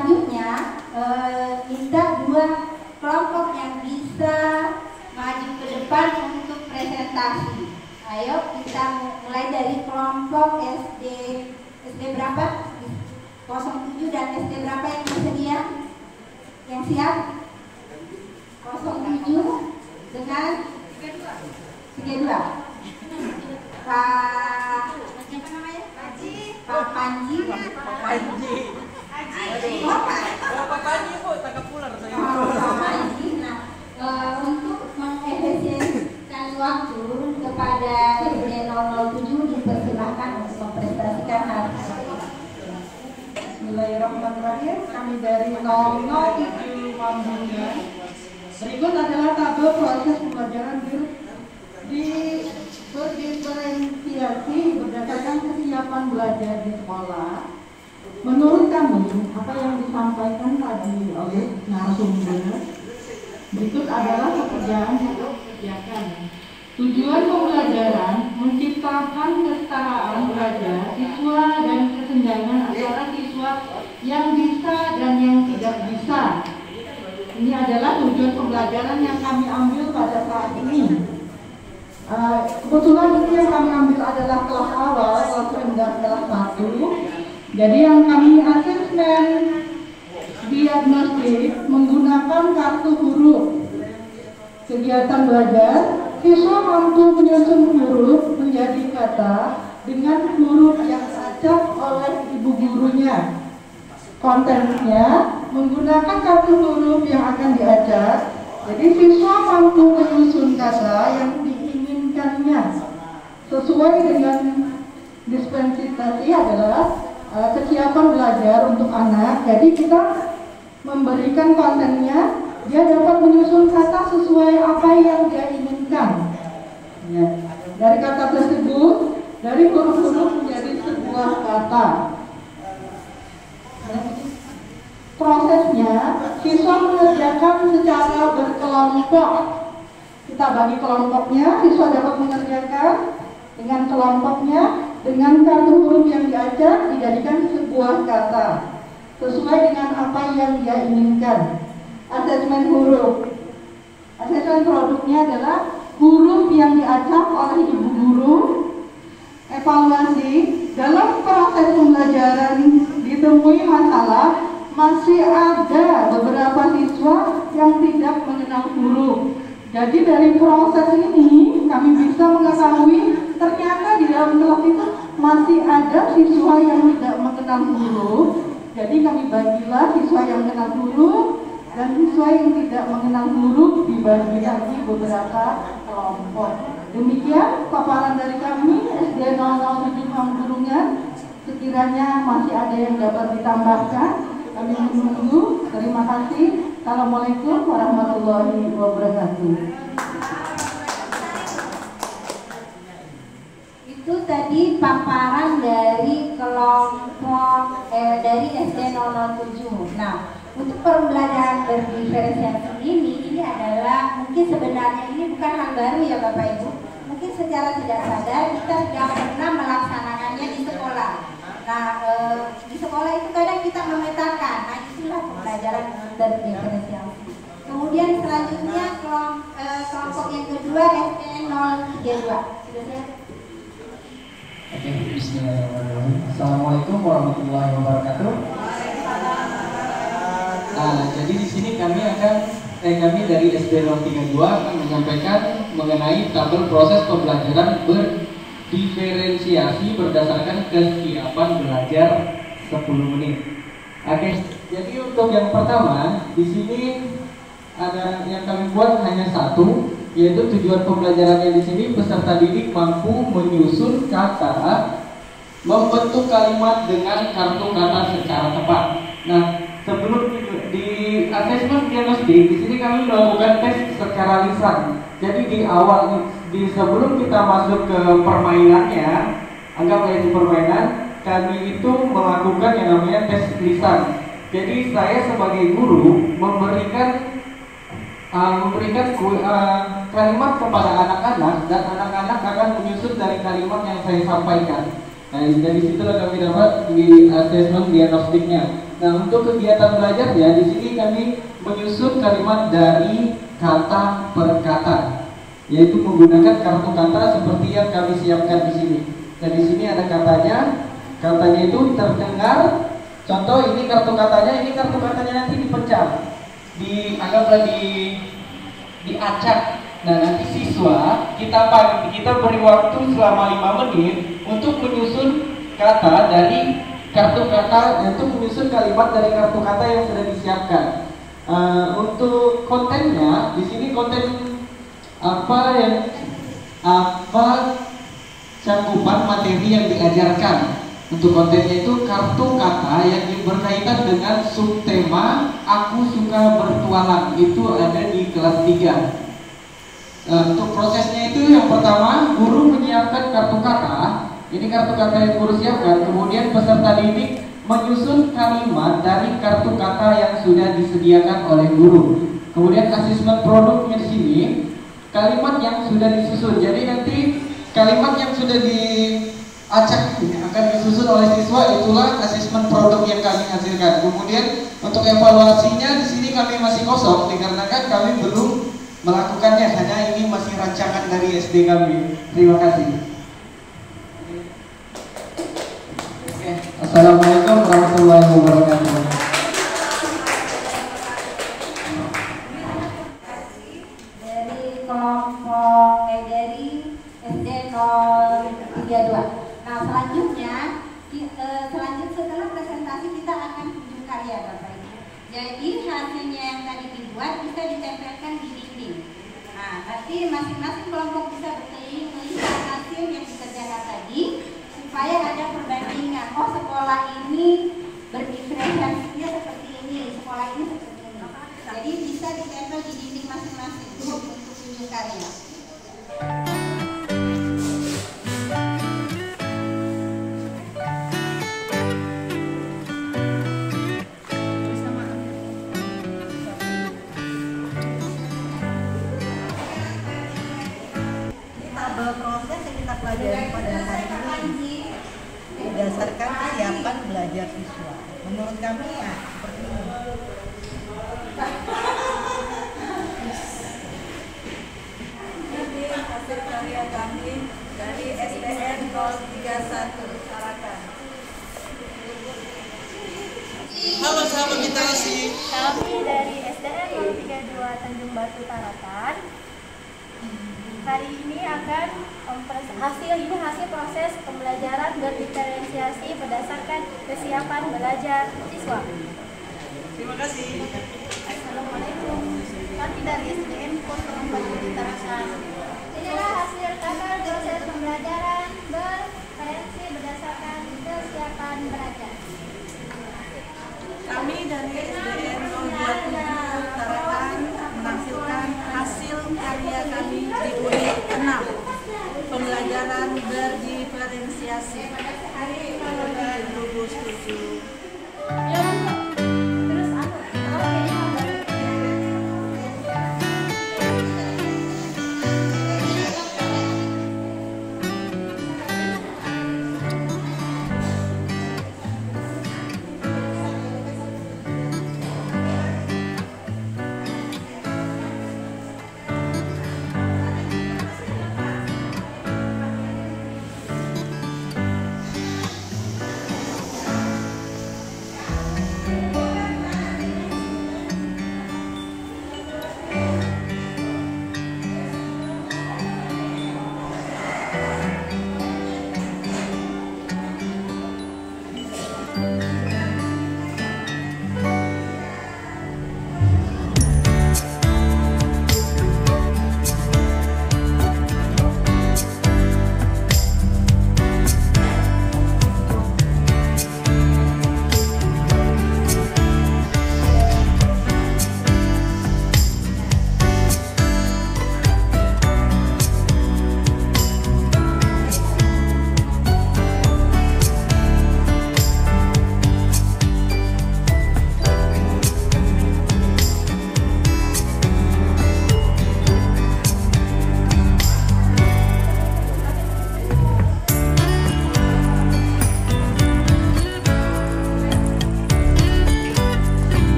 selanjutnya minta dua kelompok yang bisa maju ke depan untuk presentasi. Ayo kita mulai dari kelompok SD berapa? 07 dan SD berapa yang bersedia? Yang siap? 07 dengan 32. Pak siapa namanya? Pak Panji. Pak Panji Bu, tangkap ular saya. Pak Panji. Nah, untuk mengefisienkan waktu kepada SD 007 dipersilahkan untuk mempresentasikan hal tersebut. Bismillahirrahmanirrahim. Kami dari 007 Mambunya. Berikut adalah tabel proses pembelajaran berdiferensiasi berdasarkan kesiapan belajar di sekolah. Menurut kami, apa yang disampaikan tadi oleh narasumber berikut adalah pekerjaan yang dikerjakan. Tujuan pembelajaran menciptakan kesetaraan belajar siswa dan kesenjangan antara siswa yang bisa dan yang tidak bisa. Ini adalah tujuan pembelajaran yang kami ambil pada saat ini. Kebetulan ini yang kami ambil adalah kelas awal, kelas rendah kelas 1. Jadi yang kami asesmen diagnostik menggunakan kartu huruf. Kegiatan belajar, siswa mampu menyusun huruf menjadi kata dengan huruf yang acak oleh ibu gurunya. Kontennya menggunakan kartu huruf yang akan diacak. Jadi siswa mampu menyusun kata yang diinginkannya sesuai dengan dispensasi adalah kesiapan belajar untuk anak. Jadi kita memberikan kontennya, dia dapat menyusun kata sesuai apa yang dia inginkan. Ya. Dari kata tersebut, dari huruf-huruf menjadi sebuah kata. Prosesnya, siswa mengerjakan secara berkelompok. Kita bagi kelompoknya, siswa dapat mengerjakan dengan kelompoknya, dengan kartu huruf yang diacak dijadikan sebuah kata sesuai dengan apa yang dia inginkan. Asesmen huruf. Asesmen produknya adalah huruf yang diacak oleh ibu guru. Evaluasi dalam proses pembelajaran ditemui masalah. Masih ada beberapa siswa yang tidak mengenal huruf. Jadi dari proses ini kami bisa mengetahui ternyata di dalam kelas itu masih ada siswa yang tidak mengenal huruf. Jadi kami bagilah siswa yang mengenal huruf dan siswa yang tidak mengenal huruf dibagi lagi beberapa kelompok. Demikian paparan dari kami SD 007 Mangkurungan. Sekiranya masih ada yang dapat ditambahkan, kami menunggu. Terima kasih. Assalamualaikum warahmatullahi wabarakatuh. Itu tadi paparan dari kelompok dari SD 007. Nah, untuk pembelajaran berdiferensiasi ini adalah mungkin sebenarnya ini bukan hal baru ya Bapak Ibu. Mungkin secara tidak sadar kita sudah pernah melaksanakannya di sekolah. Nah, di sekolah itu kadang kita memetakan. Nah, itulah pembelajaran berdiferensiasi. Kemudian selanjutnya kelompok yang kedua SD 032. Sudah siap? Oke, bismillahirrahmanirrahim. Assalamualaikum warahmatullahi wabarakatuh. Nah, jadi di sini kami dari SD 032 akan menyampaikan mengenai tabel proses pembelajaran berdiferensiasi berdasarkan kesiapan belajar 10 menit. Oke, jadi untuk yang pertama di sini ada yang kami buat hanya satu, yaitu tujuan pembelajarannya di sini peserta didik mampu menyusun kata, membentuk kalimat dengan kartu kata secara tepat. Nah, sebelum di asesmen diagnostik di sini kami melakukan tes secara lisan. Jadi di awal, sebelum kita masuk ke permainannya, anggaplah itu permainan, kami itu melakukan yang namanya tes lisan. Jadi saya sebagai guru memberikan kalimat kepada anak-anak dan anak-anak akan menyusun dari kalimat yang saya sampaikan. Nah, dari situlah kami dapat di asesmen diagnostiknya. Nah, untuk kegiatan belajarnya di sini kami menyusun kalimat dari kata per kata, yaitu menggunakan kartu kata seperti yang kami siapkan di sini. Dan di sini ada katanya itu terdengar. Contoh ini kartu katanya nanti dipecah, dianggaplah diacak. Nah, nanti siswa kita beri waktu selama 5 menit untuk menyusun kata dari kartu kata, untuk menyusun kalimat dari kartu kata yang sudah disiapkan. Untuk kontennya di sini konten apa cakupan materi yang diajarkan. Untuk kontennya itu kartu kata yang berkaitan dengan subtema aku suka bertualang, itu ada di kelas 3. Untuk prosesnya itu yang pertama guru menyiapkan kartu kata. Ini kartu kata yang guru siapkan. Kemudian peserta didik menyusun kalimat dari kartu kata yang sudah disediakan oleh guru. Kemudian asesmen produknya di sini kalimat yang sudah disusun. Jadi nanti kalimat yang sudah diacak akan disusun oleh siswa, itulah asesmen produk yang kami hasilkan. Kemudian untuk evaluasinya di sini kami masih kosong dikarenakan kami belum melakukannya, hanya ini masih rancangan dari SD kami. Terima kasih. Assalamualaikum warahmatullahi wabarakatuh. Dari kelompok dari SD 032. Nah, selanjutnya setelah presentasi kita akan tunjuk karya, Bapak Ibu. Jadi hasilnya yang tadi dibuat bisa ditempelkan di dinding. Nah, nanti masing-masing kelompok bisa berkeliling melihat hasil yang dikerjakan tadi supaya ada perbandingan. Oh, sekolah ini berdiferensiasinya seperti ini, sekolah ini seperti ini. Jadi bisa ditempel di dinding masing-masing untuk tunjuk karya. Proses yang kita pelajari pada hari ini berdasarkan kesiapan belajar siswa. Menurut kami ya seperti ini. Ini hasil karya kami dari SDN 031 Tarakan. Halo sahabat literasi. Kami dari SDN 032 Tanjung Batu Tarakan. Hari ini akan hasil proses pembelajaran berdiferensiasi berdasarkan kesiapan belajar siswa. Terima kasih. Assalamualaikum. Kami dari SDN 047 Tarakan. Inilah hasil proses pembelajaran berdiferensiasi berdasarkan kesiapan belajar. Kami dari SDN 027 Tarakan menghasilkan hasil karya kami di unit 6 pembelajaran berdiferensiasi. Gugus tujuh.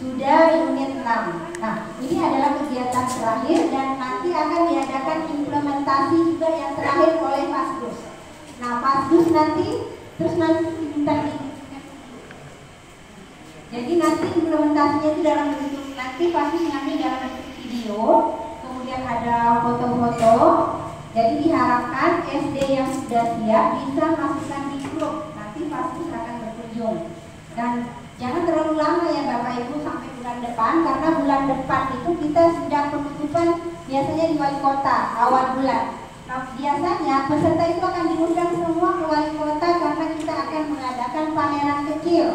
sudah unit 6. Nah, ini adalah kegiatan terakhir dan nanti akan diadakan implementasi juga yang terakhir oleh Fasdus. Nah, Fasdus nanti diminta jadi nanti implementasinya itu dalam bentuk, nanti Fasdus ngambil dalam bentuk video, kemudian ada foto-foto. Jadi diharapkan SD yang sudah siap bisa masukkan di grup. Nanti Fasdus akan berkunjung. Dan jangan terlalu lama ya Bapak Ibu, sampai bulan depan, karena bulan depan itu kita sudah penutupan biasanya di wali kota awal bulan. Nah, biasanya peserta itu akan diundang semua ke wali kota karena kita akan mengadakan pameran kecil.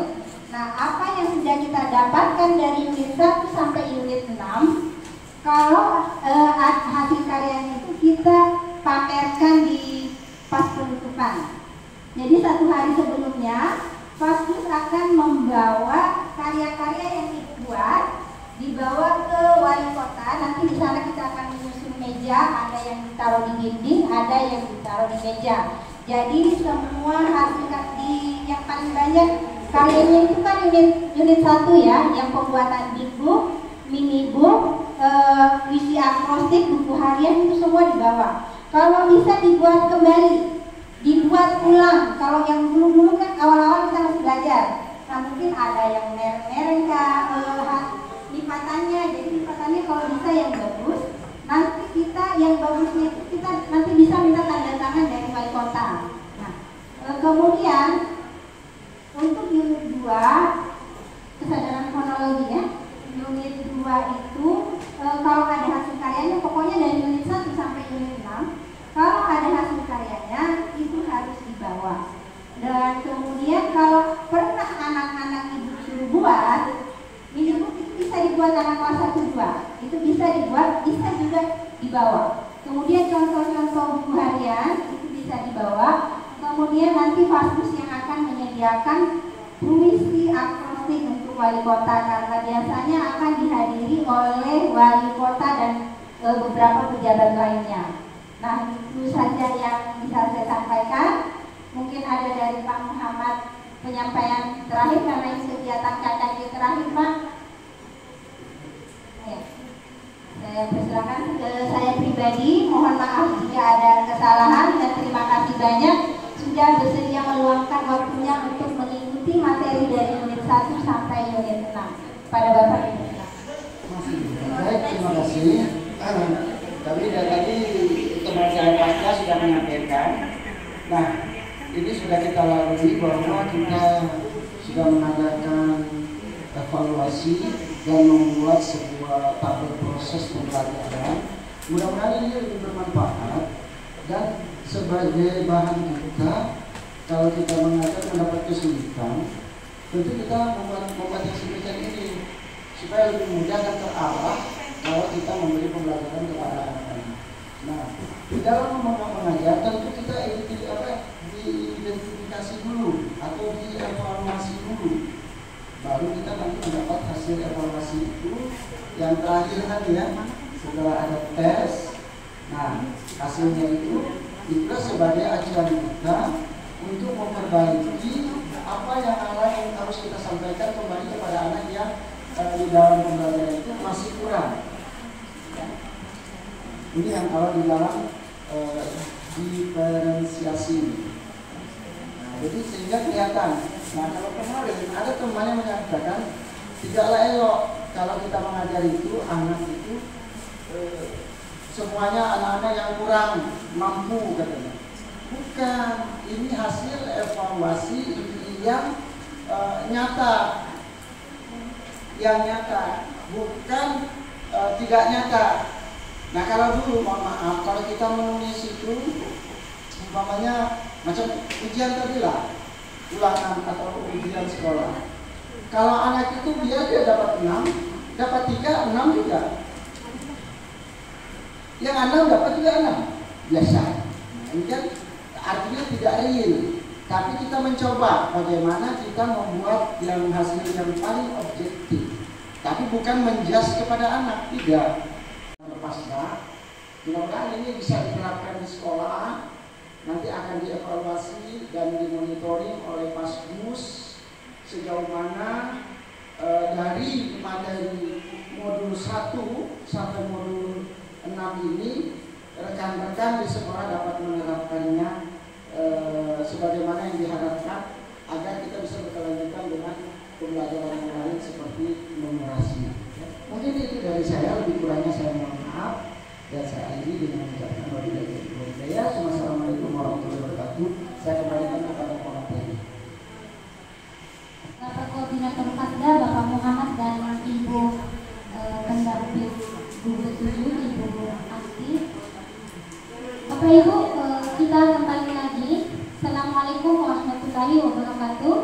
Nah, apa yang sudah kita dapatkan dari unit 1 sampai unit 6, kalau hasil karyanya itu kita pamerkan di pas penutupan. Jadi satu hari sebelumnya Fasdus akan membawa karya-karya yang dibuat, dibawa ke wali kota. Nanti di sana kita akan menyusun meja, ada yang ditaruh di dinding, ada yang ditaruh di meja. Jadi semua hasil yang paling banyak karyanya itu kan unit 1 ya, yang pembuatan big book, mini book, visi akrostik, buku harian itu semua dibawa. Kalau bisa dibuat kembali, dibuat ulang. Kalau yang dulu-dulu kan awal-awal kita masih belajar. Nah, mungkin ada yang mereng-mereng lipatannya. Jadi lipatannya kalau bisa yang bagus. Nanti kita yang bagusnya itu kita nanti bisa minta tanda tangan dari wali kota. Nah, kemudian untuk unit 2 kesadaran kronologi ya. Unit 2 itu kalau ada hasil karyanya, pokoknya dari unit 1 sampai unit 6, kalau ada hasil karyanya itu harus dibawa. Dan kemudian kalau pernah anak-anak ibu suruh buat, minimal itu bisa dibuat anak kelas 1, 2. Itu bisa dibuat, bisa juga dibawa. Kemudian contoh-contoh buku harian itu bisa dibawa. Kemudian nanti Fasdus yang akan menyediakan puisi akrostik untuk wali kota, karena biasanya akan dihadiri oleh wali kota dan beberapa pejabat lainnya. Nah, itu saja yang bisa saya sampaikan. Mungkin ada dari Pak Muhammad penyampaian terakhir karena ini kegiatan KKJ terakhir, Pak. Ya. Saya persilakan ke saya pribadi. Mohon maaf jika ada kesalahan dan terima kasih banyak sudah bersedia meluangkan waktunya untuk mengikuti materi dari unit 1 sampai unit 6. Pada Bapak Ibu. Baik, terima kasih. Tapi dari tadi teman saya pasca sudah menyampaikan. Nah, ini sudah kita lalui bahwa kita sudah mengadakan evaluasi dan membuat sebuah tabel proses pembelajaran. Mudah-mudahan ini lebih bermanfaat dan sebagai bahan kita kalau kita mengajar mendapat kesulitan, tentu kita membuat yang semacam ini supaya lebih mudah dan terarah kalau kita memberi pembelajaran kepada anak-anak. Nah, di dalam mengajar tentu kita diidentifikasi dulu atau dievaluasi dulu, baru kita nanti mendapat hasil evaluasi itu yang terakhir tadi ya, setelah ada tes. Nah, hasilnya itulah sebagai acuan kita untuk memperbaiki apa yang harus kita sampaikan kembali kepada anak yang di dalam pembelajaran itu masih kurang. Ini yang kalau di dalam diferensiasi. Nah, jadi sehingga kelihatan. Nah, kalau kemarin ada teman yang menyatakan tidaklah elok kalau kita mengajar itu anak itu semuanya anak-anak yang kurang mampu katanya. Bukan, ini hasil evaluasi yang nyata, bukan tidak nyata. Nah, kalau dulu mohon maaf, kalau kita menulis itu umpamanya macam ujian tadi lah, ulangan atau ujian sekolah. Kalau anak itu dia dapat 6, dapat 3, 6 juga. Yang 6 dapat juga 6, biasa. Ini kan artinya tidak real. Tapi kita mencoba bagaimana kita membuat yang hasil yang paling objektif. Tapi bukan menjudge kepada anak, tidak. Pasca, mudah-mudahan ini bisa diterapkan di sekolah. Nanti akan dievaluasi dan dimonitoring oleh Fasdus sejauh mana dari materi 1 sampai modul 6 ini rekan-rekan di sekolah dapat menerapkannya sebagaimana yang diharapkan agar kita bisa berkelanjutan dengan pembelajaran yang lain seperti numerasi. Mungkin itu dari saya, lebih kurangnya saya mohon maaf dan saya akhiri dengan mengucapkan wabillahi taufiq. Assalamualaikum warahmatullahi wabarakatuh. Saya kembalikan kepada pemateri. Bapak Koordinator Fasda, Bapak Muhammad dan Ibu Pendamping Guru 7, Ibu Asti. Bapak Ibu, kita kembali lagi. Assalamualaikum warahmatullahi wabarakatuh.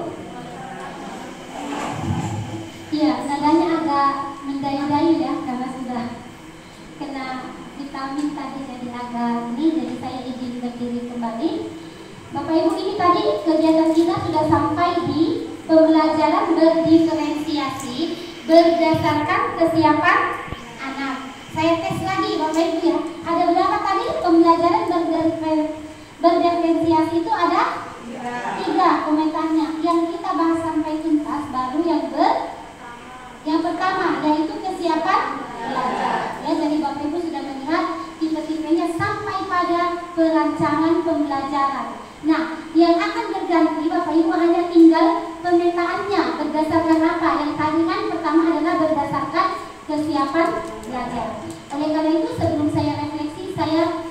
Iya, nadanya agak mendayu-dayu ya, karena sudah kena vitamin tadi jadi agak ini, jadi saya izin berdiri kembali. Bapak Ibu, ini tadi kegiatan kita sudah sampai di pembelajaran berdiferensiasi berdasarkan kesiapan anak. Saya tes lagi Bapak Ibu ya. Ada berapa tadi pembelajaran berdiferensiasi itu? Ada 3 komentarnya. Yang kita bahas sampai tuntas baru yang pertama, yaitu kesiapan belajar. Ya, jadi Bapak Ibu sudah melihat tipe-tipenya sampai pada perancangan pembelajaran. Nah, yang akan berganti Bapak Ibu hanya tinggal pemetaannya berdasarkan apa? Yang tadi kan pertama adalah berdasarkan kesiapan belajar. Oleh karena itu sebelum saya refleksi, saya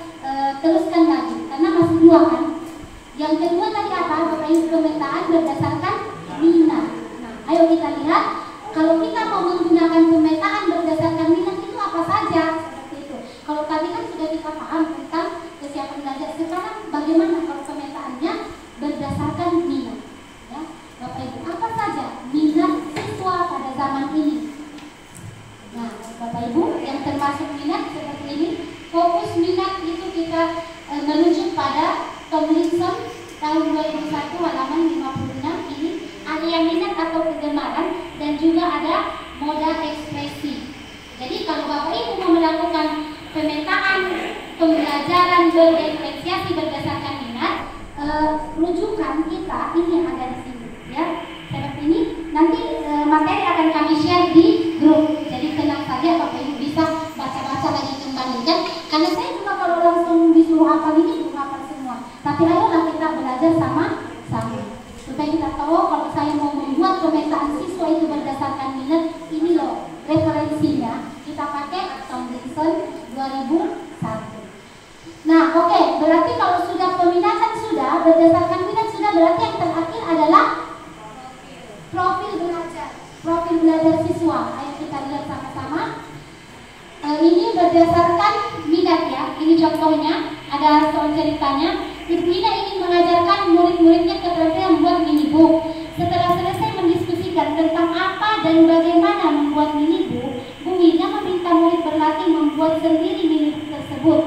teruskan lagi karena masih 2 kan. Yang kedua tadi apa? Bapak Ibu, pemetaan berdasarkan minat. Nah, ayo kita lihat kalau kita mau menggunakan pemetaan berdasarkan minat itu apa saja? Seperti itu. Kalau tadi kan sudah kita paham tentang kesiapan belajar. Sekarang bagaimana kalau pemetaannya berdasarkan minat? Ya, Bapak Ibu, apa saja minat siswa pada zaman ini? Nah, Bapak Ibu, yang termasuk minat seperti ini, fokus minat itu kita menuju pada Tomlinson tahun 2001 halaman 56 ini area minat atau kegemaran dan juga ada moda ekspresi. Jadi kalau Bapak Ibu mau melakukan pemetaan pembelajaran berdiferensiasi berdasarkan minat, rujukan kita ini yang ada di sini ya. Seperti ini nanti materi akan kami share di grup. Jadi tenang saja Bapak Ibu bisa baca-baca lagi kembali kan. Karena saya juga kalau langsung disuruh hafal ini belum hafal semua. Tapi ayolah kita belajar sama-sama. Supaya kita tahu kalau saya mau membuat pemetaan siswa itu berdasarkan minat, ini loh referensinya. Kita pakai Tomlinson 2001. Nah, oke, berarti kalau sudah peminatan sudah, berdasarkan minat sudah, berarti yang terakhir adalah profil belajar. Profil belajar siswa. Ayo kita lihat sama-sama. Ini berdasarkan minat ya. Ini contohnya, ada soal ceritanya. Ibu Ina ingin mengajarkan murid-muridnya keterampilan membuat minibook. Setelah selesai mendiskusikan tentang apa dan bagaimana membuat minibook, Bu Ina meminta murid berlatih membuat sendiri minibook tersebut.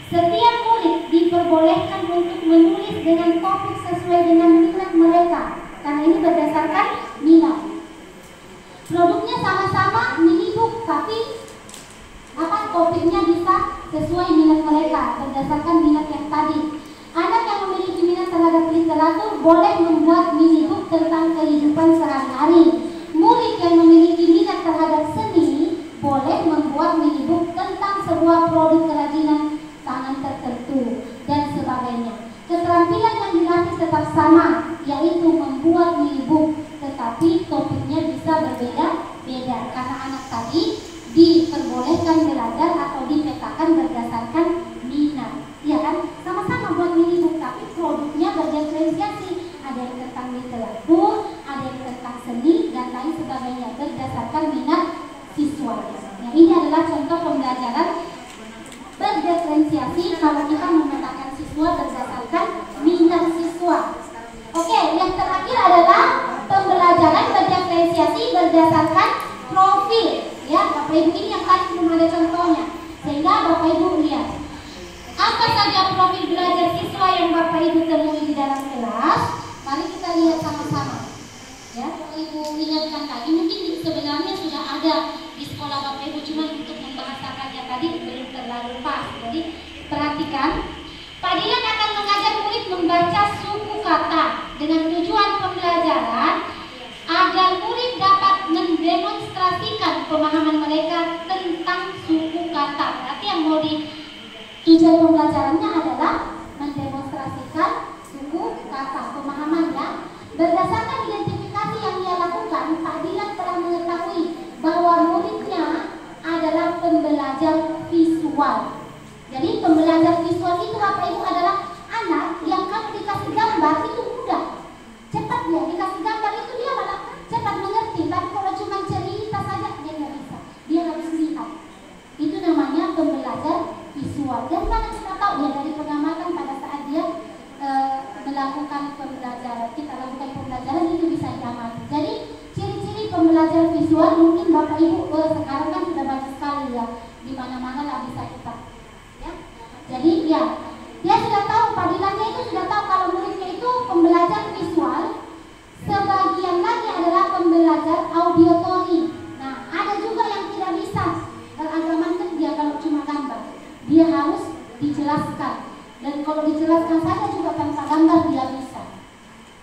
Setiap murid diperbolehkan untuk menulis dengan topik sesuai dengan minat mereka. Karena ini berdasarkan minat. Produknya sama-sama minibook, tapi topiknya bisa sesuai minat mereka berdasarkan minat yang tadi. Anak yang memiliki minat terhadap literatur boleh membuat minibook tentang kehidupan sehari-hari. Murid yang memiliki minat terhadap seni boleh membuat minibook tentang sebuah produk kerajinan tangan tertentu dan sebagainya. Keterampilan yang dilatih tetap sama, yaitu membuat minibook, tetapi topiknya bisa berbeda-beda karena anak tadi diperbolehkan belajar atau dipetakan berdasarkan minat. Ya kan? Sama-sama buat minibook, tapi produknya berdiferensiasi. Ada yang tentang literatur, ada yang tentang seni dan lain sebagainya berdasarkan minat siswa. Nah, ini adalah contoh pembelajaran berdiferensiasi kalau kita memetakan siswa berdasarkan minat siswa. Oke, yang terakhir adalah pembelajaran berdiferensiasi berdasarkan profil. Ya, Bapak Ibu, ini yang tadi belum ada contohnya. Sehingga Bapak Ibu lihat apa saja profil belajar siswa yang Bapak Ibu temui di dalam kelas. Mari kita lihat sama-sama. Ya, Bapak Ibu ingatkan tadi, mungkin sebenarnya sudah ada di sekolah Bapak Ibu, cuma untuk membahasakannya tadi belum terlalu pas. Jadi perhatikan, Pak Dilan akan mengajar murid membaca suku kata dengan tujuan pembelajaran agar murid dapat mendemonstrasikan pemahaman mereka tentang metode tujuan pembelajarannya adalah mendemonstrasikan suku kata pemahaman ya. Berdasarkan identifikasi yang ia lakukan, Pak Dilan telah mengetahui bahwa muridnya adalah pembelajar visual. Jadi pembelajar visual itu Bapak Ibu adalah anak yang kalau dikasih gambar itu mudah, cepat dia dikasih gambar itu dia malah cepat mengerti. Tapi kalau cuma cerita saja dia nggak bisa, dia harus lihat. Itu namanya pembelajar visual. Dan mana kita tahu ya dari pengamatan pada saat dia melakukan pembelajaran, kita lakukan pembelajaran itu bisa diamati. Jadi ciri-ciri pembelajar visual mungkin Bapak Ibu sekarang kan sudah banyak sekali ya, di mana-mana lah bisa kita ya. Jadi ya dia sudah tahu, padilannya itu sudah tahu kalau muridnya itu pembelajar visual. Sebagian lagi adalah pembelajar auditory. Nah ada juga yang tidak bisa beragaman dia kalau cuma gambar, dia harus dijelaskan. Dan kalau dijelaskan saja juga tanpa gambar dia bisa.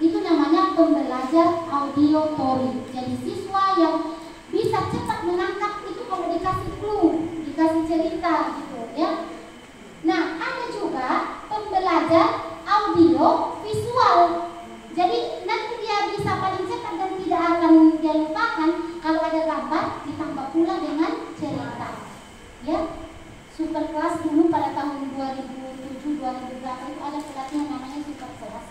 Itu namanya pembelajar auditory. Jadi siswa yang bisa cepat menangkap itu kalau dikasih clue, dikasih cerita gitu ya. Nah ada juga pembelajar audio visual. Jadi nanti dia bisa paling cepat dan tidak akan dia lupakan kalau ada gambar ditambah pula dengan cerita ya. Super kelas dulu pada tahun 2007-2008 itu ada pelatihan namanya super kelas.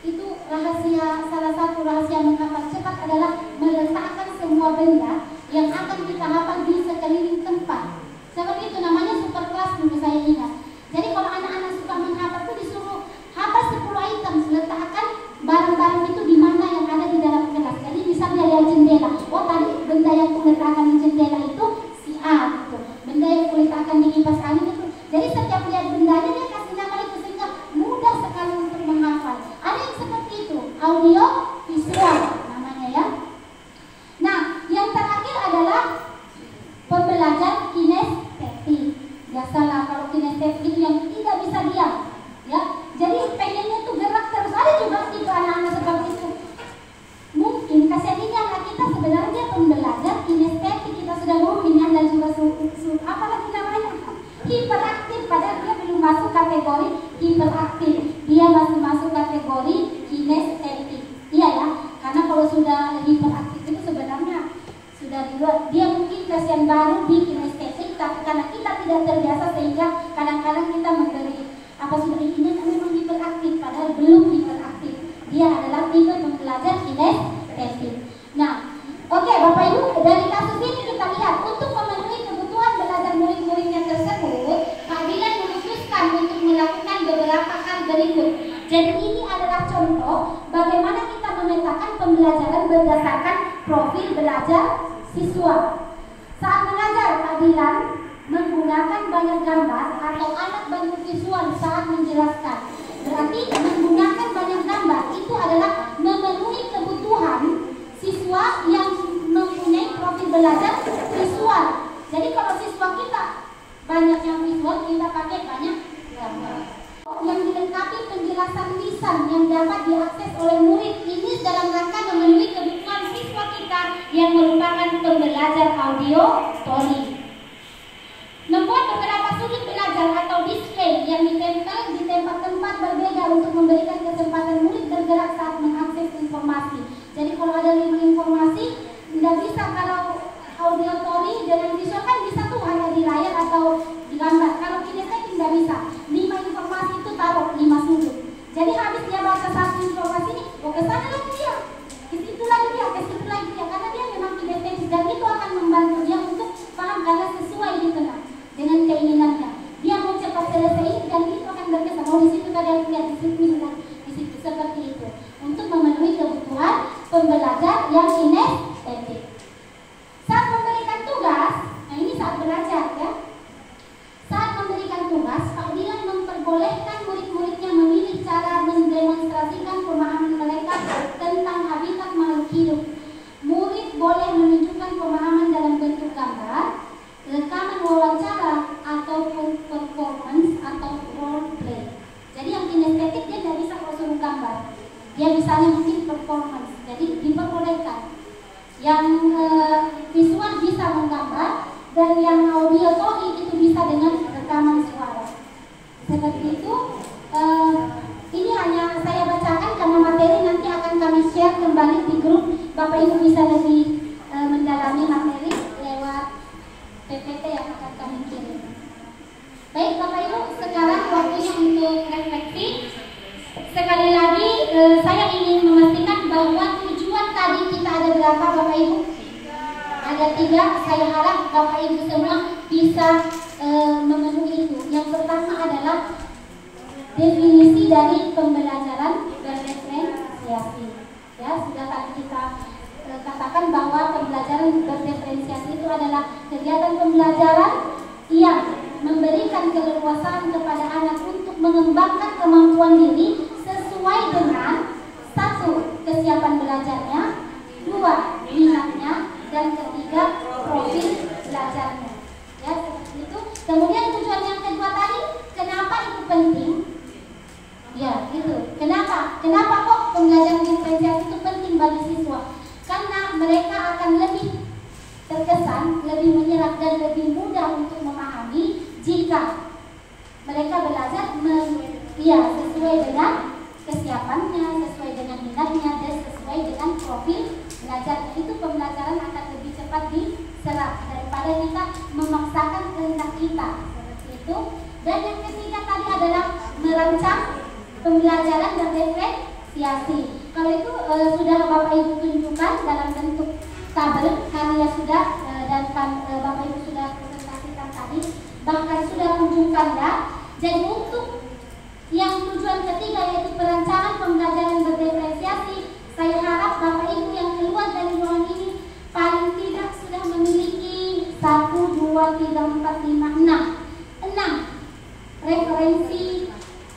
Itu rahasia, salah satu rahasia menghafal cepat adalah meletakkan semua benda yang akan kita hafal di sekeliling tempat. Seperti itu namanya super kelas dulu saya ingat. Jadi kalau anak-anak suka menghafal itu disuruh hafal 10 item, letakkan barang-barang itu di mana yang ada di dalam kelas. Jadi misalnya lihat jendela, oh tadi benda yang kuletakkan di jendela itu si A gitu. Benda yang kuletakkan di kipas angin itu. Jadi setiap lihat bendanya dia kasih nama itu sehingga mudah sekali untuk menghafal. Ada yang seperti itu, audio visual namanya ya. Nah, yang terakhir adalah pembelajar kinestetik. Biasalah kalau kinestetik itu yang tidak bisa diam, ya. Jadi pengennya tuh gerak terus. Ada juga tipe anak-anak seperti itu. Mungkin kasihan ini anak kita sebenarnya pembelajar kinestetik, kita sudah ngomongin dan juga apalagi namanya hiperaktif, padahal dia belum masuk kategori hiperaktif, dia masih masuk kategori kinestetik. Iya ya, karena kalau sudah hiperaktif itu sebenarnya sudah di luar. Dia mungkin kasihan baru di kinestetik, tapi karena kita tidak terbiasa sehingga kadang-kadang kita memberi apa sudah ini memang hiperaktif, padahal belum hiperaktif. Dia adalah tipe pembelajar kinestetik. Nah, oke Bapak Ibu, dari kasus ini kita lihat untuk memenuhi kebutuhan belajar murid-muridnya tersebut, Pak Dilan memutuskan untuk melakukan beberapa hal berikut. Jadi ini adalah contoh bagaimana kita memetakan pembelajaran berdasarkan profil belajar siswa. Saat mengajar, Pak Dilan menggunakan banyak gambar atau alat bantu visual saat menjelaskan. Berarti menggunakan banyak gambar itu adalah memenuhi kebutuhan siswa yang mempunyai profil belajar visual. Jadi kalau siswa kita banyak yang visual, kita pakai banyak gambar. Yang dilengkapi penjelasan lisan yang dapat diakses oleh murid ini dalam rangka memenuhi kebutuhan siswa kita yang merupakan pembelajar auditory. Membuat beberapa sudut belajar atau display yang ditempel di tempat-tempat berbeda untuk memberikan kesempatan murid bergerak saat mengakses informasi. Jadi kalau ada 5 informasi, tidak bisa kalau auditory dengan visual kan bisa tuh hanya di layar atau di gambar. Kalau kinestetik tidak bisa. 5 informasi itu taruh 5 sudut. Jadi habis dia baca satu informasi ini, oh ke sana lagi dia, ke situ lagi dia, ke situ lagi dia. Karena dia memang kinestetik dan itu akan membantu dia untuk paham karena sesuai dengan keinginannya. Dia mau cepat selesai dan itu akan berkesan. Oh di situ tadi aku lihat, di situ seperti itu. Untuk memenuhi kebutuhan pembelajar yang kinestetik. Saat memberikan tugas, nah ini saat belajar ya. Saat memberikan tugas, Pak Dilan memperbolehkan murid-muridnya memilih cara mendemonstrasikan pemahaman mereka tentang habitat makhluk hidup. Murid boleh menunjukkan pemahaman dalam bentuk gambar, rekaman wawancara, ataupun performance atau role play. Jadi yang kinestetik dia tidak bisa kalau suruh gambar. Dia misalnya mungkin performance, jadi diperbolehkan. Yang visual bisa menggambar dan yang auditory itu bisa dengan rekaman Bapak Ibu bisa lebih mendalami materi lewat PPT yang akan kami kirim. Baik Bapak Ibu, sekarang waktunya untuk refleksi. Sekali lagi saya ingin memastikan bahwa tujuan tadi kita ada berapa Bapak Ibu? Ada 3. Saya harap Bapak Ibu semua bisa memenuhi itu. Yang pertama adalah definisi dari pembelajaran berdiferensiasi. Ya, sudah tadi kita katakan bahwa pembelajaran berdiferensiasi itu adalah kegiatan pembelajaran yang memberikan keleluasaan kepada anak untuk mengembangkan kemampuan diri sesuai dengan 1. Kesiapan belajarnya, 2. Minatnya, dan 3. Profil belajarnya. Ya, seperti itu. Kemudian tujuan yang kedua tadi, kenapa itu penting? Ya, gitu. Kenapa? Kenapa kok pembelajaran diferensiasi itu penting bagi siswa? Karena mereka akan lebih terkesan, lebih menyerap dan lebih mudah untuk memahami jika mereka belajar sesuai dengan kesiapannya, sesuai dengan minatnya, dan sesuai dengan profil belajar. Itu pembelajaran akan lebih cepat diserap daripada kita memaksakan kehendak kita. Seperti itu. Dan yang ketiga tadi adalah merancang pembelajaran berdiferensiasi. Kalau itu sudah Bapak Ibu tunjukkan dalam bentuk tabel, karya sudah dan Bapak Ibu sudah presentasikan tadi, bahkan sudah tunjukkan ya. Jadi untuk yang tujuan ketiga yaitu perancangan pembelajaran berdiferensiasi, saya harap Bapak Ibu yang keluar dari ruangan ini paling tidak sudah memiliki 1, 2, 3, 4, 5, 6 referensi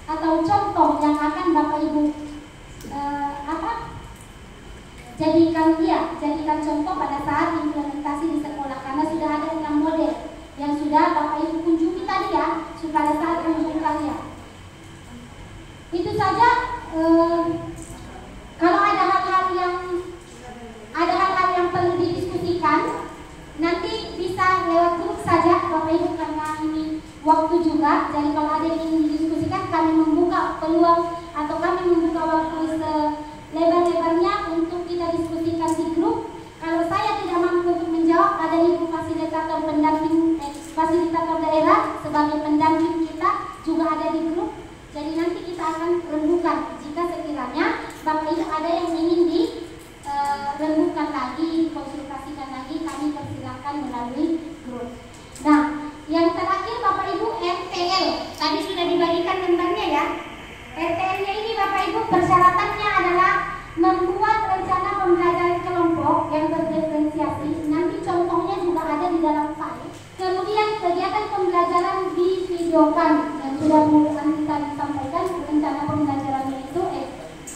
atau contoh yang akan Bapak Ibu jadikan contoh pada saat implementasi di sekolah, karena sudah ada 6 model yang sudah Bapak Ibu kunjungi tadi ya, pada saat kunjung karya. Itu saja. Kalau ada hal-hal yang perlu didiskusikan, nanti bisa lewat grup saja Bapak Ibu, karena ini waktu juga. Jadi kalau ada yang ingin didiskusikan, kami membuka peluang atau kami membuka waktu selebar-lebarnya untuk kita diskusikan di grup. Kalau saya tidak mampu untuk menjawab, ada Ibu fasilitator pendamping fasilitator daerah sebagai pendamping kita juga ada di grup. Jadi nanti kita akan rembukan jika sekiranya Bapak Ibu ada yang ingin dirembukan lagi, konsultasikan lagi, kami persilakan melalui grup. Nah, yang terakhir Bapak Ibu RTL, tadi sudah dibagikan lembarnya ya. RTL-nya ini Bapak Ibu persyaratannya adalah membuat rencana pembelajaran kelompok yang berdiferensiasi. Nanti contohnya juga ada di dalam file. Kemudian kegiatan pembelajaran divideokan, yang sudah kita disampaikan rencana pembelajarannya itu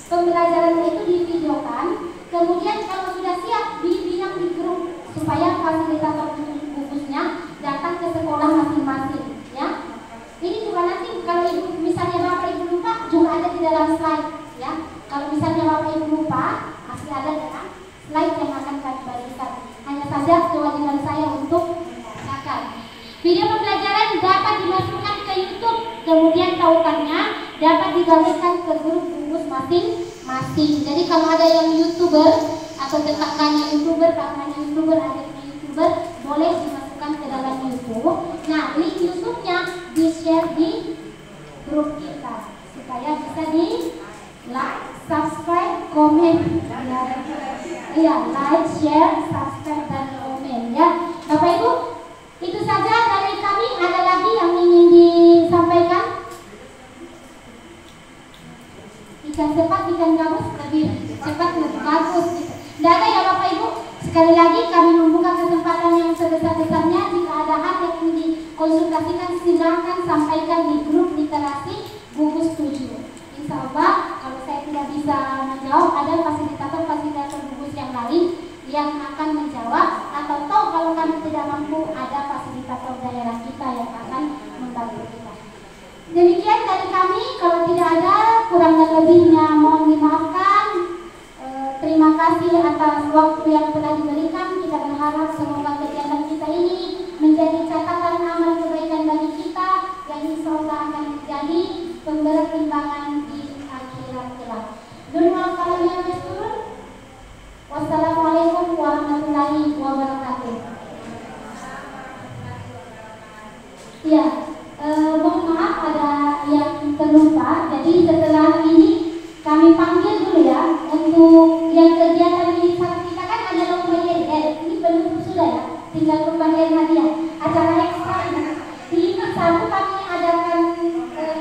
pembelajarannya itu divideokan. Kemudian kalau sudah siap dibilang di grup supaya fasilitator gugus-gugusnya datang ke sekolah masing-masing ya. Ini juga nanti kalau Ibu misalnya Bapak Ibu lupa juga ada di dalam slide ya. Kalau misalnya Bapak Ibu lupa, masih ada dalam slide yang akan kami bagikan. Hanya saja kewajiban saya untuk menyampaikan. Video pembelajaran dapat dimasukkan ke YouTube, kemudian tautannya dapat dibagikan ke grup gugus masing-masing. Jadi kalau ada yang YouTuber atau kakaknya YouTuber, adiknya YouTuber, boleh dimasukkan ke dalam YouTube. Nah, link YouTube-nya di-share di grup kita supaya bisa di like, subscribe, komen. Ya, like, share, subscribe, dan komen ya. Bapak Ibu, itu saja dari kami. Ada lagi yang ingin disampaikan? Ikan cepat, ikan gabus lebih cepat, lebih bagus gitu. Tidak ada ya Bapak Ibu. Sekali lagi kami membuka kesempatan yang sebesar-besarnya. Jika ada hal yang ingin dikonsultasikan, silakan sampaikan di grup literasi gugus 7. Insya Allah kalau saya tidak bisa menjawab, ada fasilitator gugus yang lain yang akan menjawab, atau kalau kami tidak mampu, ada fasilitator daerah kita yang akan membantu kita. Demikian dari kami. Kalau tidak ada, kurang dan lebihnya mohon dimaafkan. Terima kasih atas waktu yang telah diberikan. Kita berharap semoga kegiatan kita ini menjadi catatan amal kebaikan bagi kita, yang insya Allah akan menjadi pemberi timbangan di akhirat kelak. Wassalamualaikum Iya, mohon maaf ada yang terlupa. Jadi setelah ini kami panggil dulu ya untuk yang kegiatan ini. Kita kan ada lomba YL, ini belum sudah ya, tinggal pembagian hadiah. Acara ekstra ini. Di satu kami adakan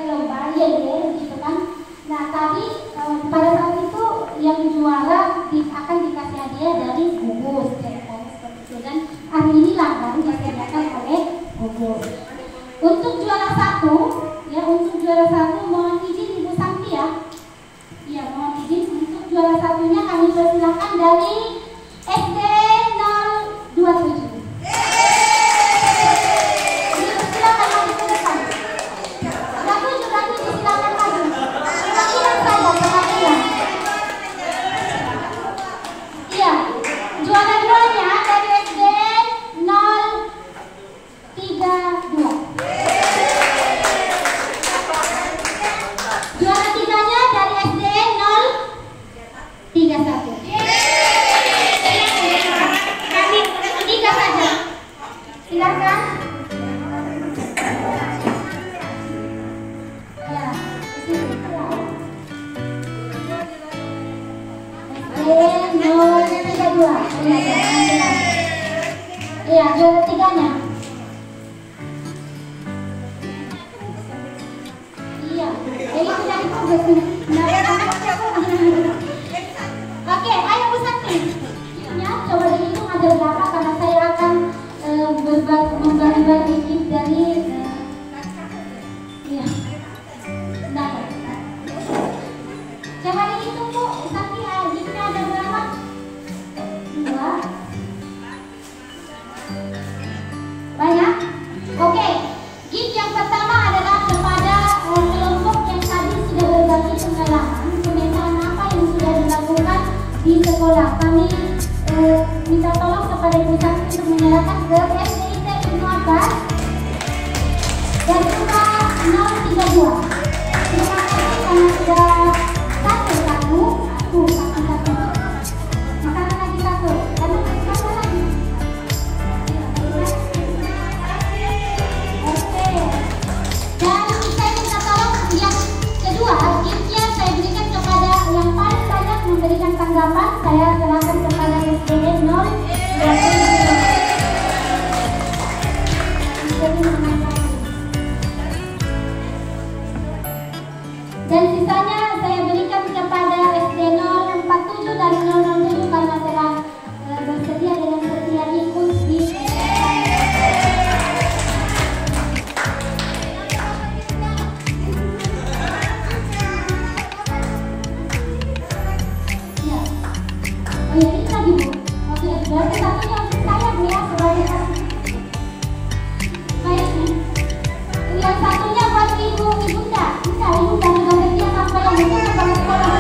lomba YL gitu kan. Nah tadi pada saat itu yang juara akan dikasih hadiah dari gugus ceritanya seperti itu, dan hari ini lah baru disediakan oleh gugus. Untuk juara satu, ya untuk juara satu mohon izin Ibu Santi ya. Ya mohon izin untuk juara satunya kami persilakan dari SD 027. Silakan maju ke depan. Ragu silakan maju. Perwakilan saja perwakilan. Iya, juara duanya dari SD 032. Juara tiganya dari SD 031. Kami tiga saja. Silakan. Ya, SD 032. Iya, juara tiganya. Iya, ini sudah diproses. Oke, ayo Bu Sakti. Ya, coba dihitung ada berapa karena saya akan membagi-bagi gift dari iya. Nah, coba dihitung Bu Sakti, giftnya ada berapa? 2. Banyak? Oke, gift yang pertama adalah kepada kelompok yang tadi sudah berbagi pengalaman pemetaan apa yang sudah dilakukan di sekolah. Kami minta tolong kepada Ibu Sakti untuk menyerahkan ke SDIT Ibnu Abbas dari rumah 032. Terima kasih karena sudah satu. Makanan lagi satu. Karena satu lagi. Oke. Dan saya minta tolong yang kedua, giftnya saya berikan kepada yang paling banyak memberikan tanggapan. Saya serahkan kepada SDN 0. Dan sisanya saya berikan kepada SD 047 dari 007 karena telah bersedia dengan setia ikut di ya. Oh ya, ini lagi Bu. Oke, berarti satunya untuk saya Bu ya sebagai satu. Baik. Yang satunya buat Ibu Ibunda. Ibu dan juga setia sampai yang itu kepada sekolah.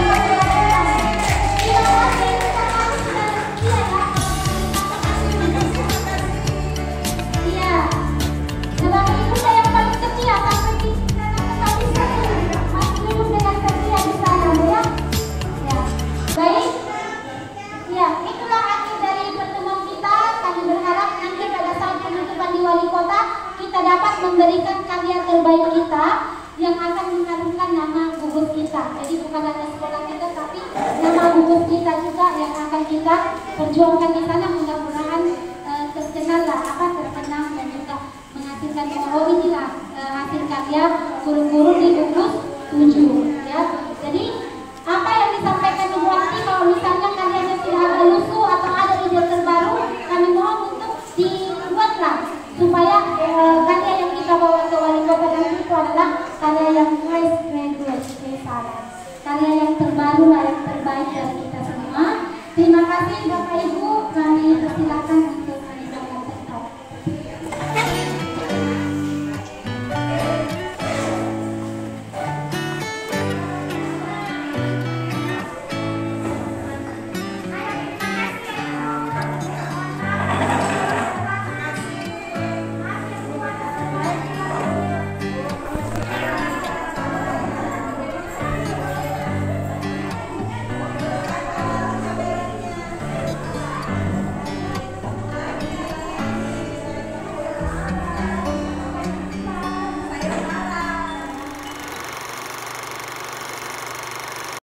Terima kasih karena sudah setia ya. Iya. Sebagai ibunda yang paling setia sampai di tadi masih duduk dengan setia di sana ya. Ya. Baik. Ya, itulah akhir dari pertemuan kita. Kami berharap nanti pada saat penutupan di wali kota kita dapat memberikan karya terbaik kita yang akan mengharumkan nama gugus kita. Jadi bukan hanya sekolah kita, tapi nama gugus kita juga yang akan kita perjuangkan di sana. Mudah-mudahan terkenal lah, terkenal dan juga menghasilkan bahwa inilah hasil karya guru-guru di gugus 7 ya. Jadi apa yang disampaikan Ibu Ati, kalau misalnya karyanya sudah ada lusuh atau ada ide terbaru, kami mohon untuk dibuatlah supaya karya yang kita bawa ke wali kota nanti itu adalah karya yang fresh graduate, karya yang terbaru, yang terbaik dari kita semua. Terima kasih Bapak Ibu, kami persilakan.